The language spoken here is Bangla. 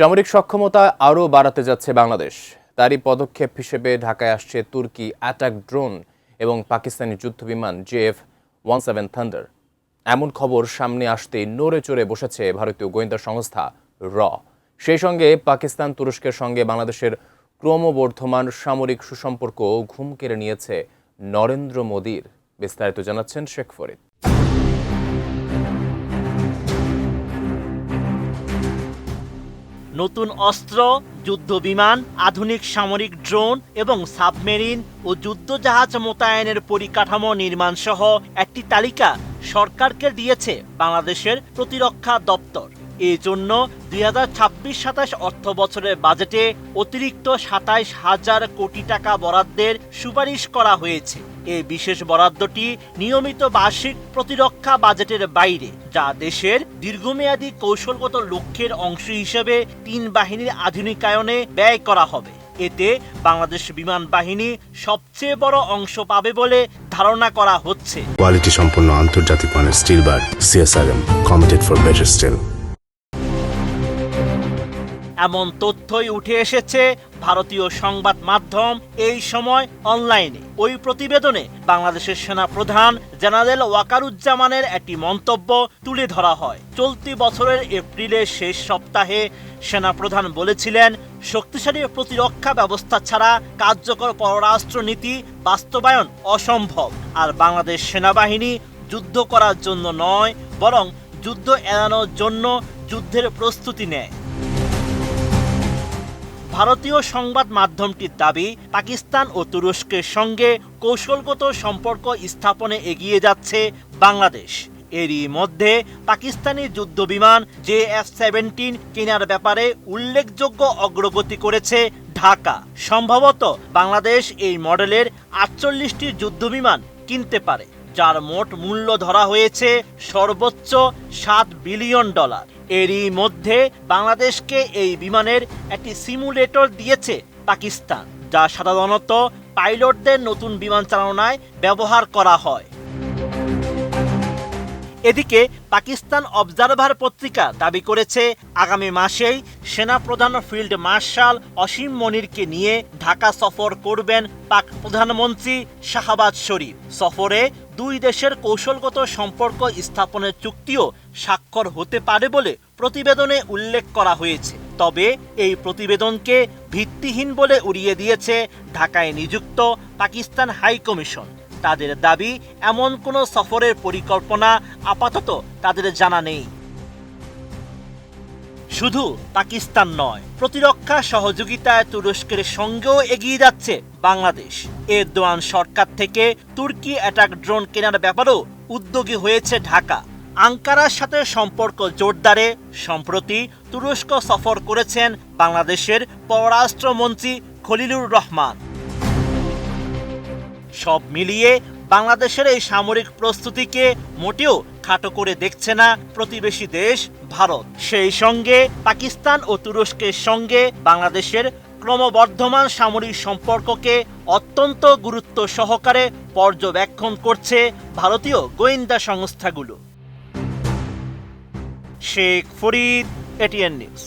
সামরিক সক্ষমতা আরও বাড়াতে যাচ্ছে বাংলাদেশ। তারই পদক্ষেপ হিসেবে ঢাকায় আসছে তুর্কি অ্যাটাক ড্রোন এবং পাকিস্তানি যুদ্ধবিমান JF-17 থান্ডার। এমন খবর সামনে আসতেই নড়ে চড়ে বসেছে ভারতীয় গোয়েন্দা সংস্থা র। সেই সঙ্গে পাকিস্তান তুরস্কের সঙ্গে বাংলাদেশের ক্রমবর্ধমান সামরিক সুসম্পর্ক ঘুম কেড়ে নিয়েছে নরেন্দ্র মোদীর। বিস্তারিত জানাচ্ছেন শেখ ফরিদ। নতুন অস্ত্র, যুদ্ধবিমান, আধুনিক সামরিক ড্রোন এবং সাবমেরিন ও যুদ্ধজাহাজ মোতায়েনের পরিকাঠামো নির্মাণ সহ একটি তালিকা সরকারকে দিয়েছে বাংলাদেশের প্রতিরক্ষা দপ্তর। এই জন্য 2026-27 অর্থ বছরের বাজেটে অতিরিক্ত 27,000 কোটি টাকা বরাদ্দের সুপারিশ করা হয়েছে। এই বিশেষ বরাদ্দটি নিয়মিত বার্ষিক প্রতিরক্ষা বাজেটের বাইরে, যা দেশের দীর্ঘমেয়াদী কৌশলগত লক্ষ্যের অংশ হিসেবে 3 বাহিনীর আধুনিকায়নে ব্যয় করা হবে। এতে বাংলাদেশ বিমান বাহিনী সবচেয়ে বড় অংশ পাবে বলে ধারণা করা হচ্ছে। কোয়ালিটি সম্পন্ন আন্তর্জাতিক মানের still bar CSRM, committed for better still. এমন তথ্যই উঠে এসেছে ভারতীয় সংবাদ মাধ্যম এই সময় অনলাইনে। ওই প্রতিবেদনে বাংলাদেশের সেনা প্রধান জেনারেল ওয়াকারুজ্জামানের একটি মন্তব্য তুলে ধরা হয়। চলতি বছরের এপ্রিলের শেষ সপ্তাহে সেনা প্রধান বলেছিলেন, শক্তিশালী প্রতিরক্ষা ব্যবস্থা ছাড়া কার্যকর পররাষ্ট্র নীতি বাস্তবায়ন অসম্ভব। আর বাংলাদেশ সেনাবাহিনী যুদ্ধ করার জন্য নয়, বরং যুদ্ধ এড়ানোর জন্য যুদ্ধের প্রস্তুতি নেয়। ভারতীয় সংবাদ মাধ্যমটির দাবি, পাকিস্তান ও তুরস্কের সঙ্গে কৌশলগত সম্পর্ক স্থাপনে এগিয়ে যাচ্ছে বাংলাদেশ। এরই মধ্যে পাকিস্তানি যুদ্ধবিমান JF-17 কেনার ব্যাপারে উল্লেখযোগ্য অগ্রগতি করেছে ঢাকা। সম্ভবত বাংলাদেশ এই মডেলের 48টি যুদ্ধবিমান কিনতে পারে, যার মোট মূল্য ধরা হয়েছে সর্বোচ্চ $7 বিলিয়ন। এরই মধ্যে বাংলাদেশকে এই বিমানের একটি সিমুলেটর দিয়েছে পাকিস্তান, যা সাধারণত পাইলটদের নতুন বিমান চালনায় ব্যবহার করা হয়। এদিকে পাকিস্তান অবজারভার পত্রিকা দাবি করেছে, আগামী মাসেই সেনাপ্রধান ফিল্ড মার্শাল অসীম মনিরকে নিয়ে ঢাকা সফর করবেন পাক প্রধানমন্ত্রী শাহবাজ শরীফ। সফরে দুই দেশের কৌশলগত সম্পর্ক স্থাপনের চুক্তিও স্বাক্ষর হতে পারে বলে প্রতিবেদনে উল্লেখ করা হয়েছে। তবে এই প্রতিবেদনকে ভিত্তিহীন বলে উড়িয়ে দিয়েছে ঢাকায় নিযুক্ত পাকিস্তান হাই কমিশন। তাদের দাবি, এমন কোনো সফরের পরিকল্পনা আপাতত তাদের জানা নেই। শুধু পাকিস্তান নয়, প্রতিরক্ষা সহযোগিতায় তুরস্কের সঙ্গেও এগিয়ে যাচ্ছে বাংলাদেশ। এরদোয়ান সরকার থেকে তুর্কি অ্যাটাক ড্রোন কেনার ব্যাপারেও উদ্যোগী হয়েছে ঢাকা। আঙ্কারার সাথে সম্পর্ক জোরদারে সম্প্রতি তুরস্ক সফর করেছেন বাংলাদেশের পররাষ্ট্রমন্ত্রী খলিলুর রহমান। সব মিলিয়ে বাংলাদেশের এই সামরিক প্রস্তুতিকে মোটেও খাটো করে দেখছে না প্রতিবেশী দেশ ভারত। সেই সঙ্গে পাকিস্তান ও তুরস্কের সঙ্গে বাংলাদেশের ক্রমবর্ধমান সামরিক সম্পর্ককে অত্যন্ত গুরুত্ব সহকারে পর্যবেক্ষণ করছে ভারতীয় গোয়েন্দা সংস্থাগুলো। Sheikh Farid, ATN news.